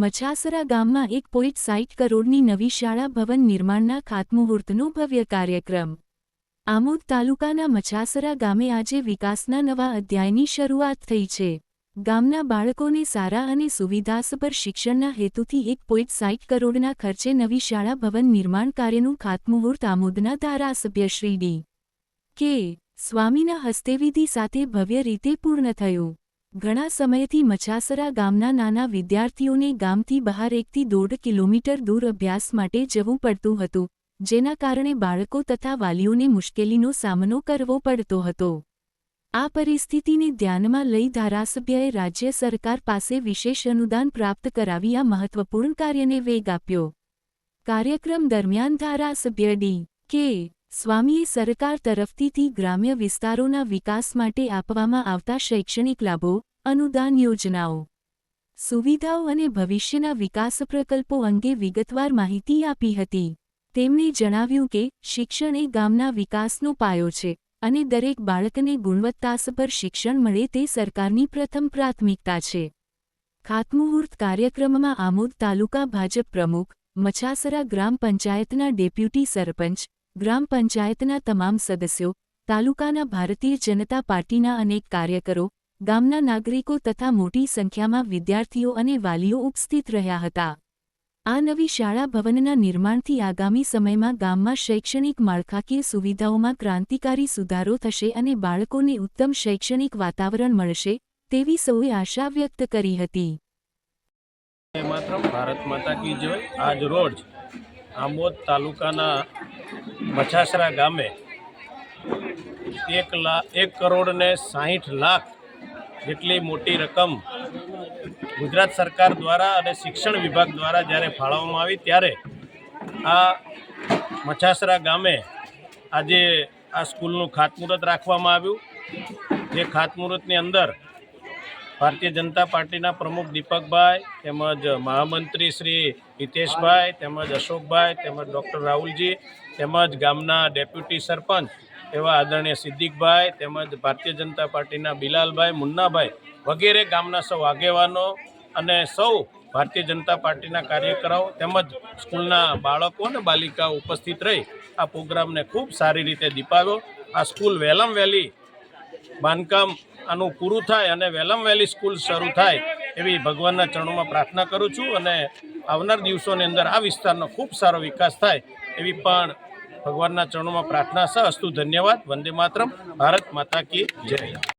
મછાસરા ગામમાં 1.60 કરોડની નવી શાળા ભવન નિર્માણના ખાતમુહૂર્તનો ભવ્ય કાર્યક્રમ। આમોદ તાલુકાના મછાસરા ગામે આજે વિકાસના નવા અધ્યાયની શરૂઆત થઈ છે। ગામના બાળકોને સારા અને સુવિધાસભર શિક્ષણના હેતુથી 1.60 કરોડના ખર્ચે નવી શાળા ભવન નિર્માણ કાર્યનું ખાતમુહૂર્ત આમોદના ધારાસભ્ય શ્રી ડી કે સ્વામીના હસ્તે વિધિ સાથે ભવ્ય રીતે પૂર્ણ થયું। ઘણા સમયથી મછાસરા ગામના નાના વિદ્યાર્થીઓને ગામથી બહાર 1 થી 1.5 કિલોમીટર દૂર અભ્યાસ માટે જવું પડતું હતું, જેના કારણે બાળકો તથા વાલીઓને મુશ્કેલીનો સામનો કરવો પડતો હતો। આ પરિસ્થિતિને ધ્યાનમાં લઈ ધારાસભ્યએ રાજ્ય સરકાર પાસે વિશેષ અનુદાન પ્રાપ્ત કરાવી આ મહત્વપૂર્ણ કાર્યને વેગ આપ્યો। કાર્યક્રમ દરમિયાન ધારાસભ્ય ડી કે સ્વામીએ સરકાર તરફથી ગ્રામ્ય વિસ્તારોના વિકાસ માટે આપવામાં આવતા શૈક્ષણિક લાભો, અનુદાન યોજનાઓ, સુવિધાઓ અને ભવિષ્યના વિકાસ પ્રકલ્પો અંગે વિગતવાર માહિતી આપી હતી। તેમણે જણાવ્યું કે શિક્ષણ એ ગામના વિકાસનો પાયો છે અને દરેક બાળકને ગુણવત્તાસભર શિક્ષણ મળે તે સરકારની પ્રથમ પ્રાથમિકતા છે। ખાતમુહૂર્ત કાર્યક્રમમાં આમોદ તાલુકા ભાજપ પ્રમુખ, મછાસરા ગ્રામ પંચાયતના ડેપ્યુટી સરપંચ, ગ્રામ પંચાયતના તમામ સદસ્યો, તાલુકાના ભારતીય જનતા પાર્ટીના અનેક કાર્યકરો, ગામના નાગરિકો તથા મોટી સંખ્યામાં વિદ્યાર્થીઓ અને વાલીઓ ઉપસ્થિત રહ્યા હતા। આ નવી શાળા ભવનના નિર્માણથી આગામી સમયમાં ગામમાં શૈક્ષણિક માળખાકીય સુવિધાઓમાં ક્રાંતિકારી સુધારો થશે અને બાળકોને ઉત્તમ શૈક્ષણિક વાતાવરણ મળશે તેવી સૌએ આશા વ્યક્ત કરી હતી। ભારત માતા કી જય। આજ રોજ આમોદ તાલુકાના મછાસરા ગામે 1 કરોડ ને 60 લાખ જેટલી મોટી રકમ ગુજરાત સરકાર દ્વારા અને શિક્ષણ વિભાગ દ્વારા જ્યારે ફાળવવામાં આવી ત્યારે આ મછાસરા ગામે આજે આ સ્કૂલનું ખાતમુહૂર્ત રાખવામાં આવ્યું। જે ખાતમુહૂર્તની અંદર ભારતીય જનતા પાર્ટીના પ્રમુખ દીપકભાઈ, તેમજ મહામંત્રી શ્રી હિતેશભાઈ, તેમજ અશોકભાઈ, તેમજ ડૉક્ટર રાહુલજી, તેમજ ગામના ડેપ્યુટી સરપંચ એવા આદરણીય સિદ્દીકભાઈ, તેમજ ભારતીય જનતા પાર્ટીના બિલાલભાઈ, મુન્નાભાઈ વગેરે ગામના સૌ આગેવાનો અને સૌ ભારતીય જનતા પાર્ટીના કાર્યકરો તેમજ સ્કૂલના બાળકો અને બાલિકાઓ ઉપસ્થિત રહી આ પ્રોગ્રામને ખૂબ સારી રીતે દીપાવ્યો। આ સ્કૂલ વહેલામ વહેલી બાંધકામ આનું પૂરું થાય અને વહેલામ વહેલી સ્કૂલ શરૂ થાય એવી ભગવાનના ચરણોમાં પ્રાર્થના કરું છું અને આવનાર દિવસોની અંદર આ વિસ્તારનો ખૂબ સારો વિકાસ થાય એવી પણ ભગવાનના ચરણોમાં પ્રાર્થના છે। અસ્તુ ધન્યવાદ। વંદે માતરમ। ભારત માતા કી જય।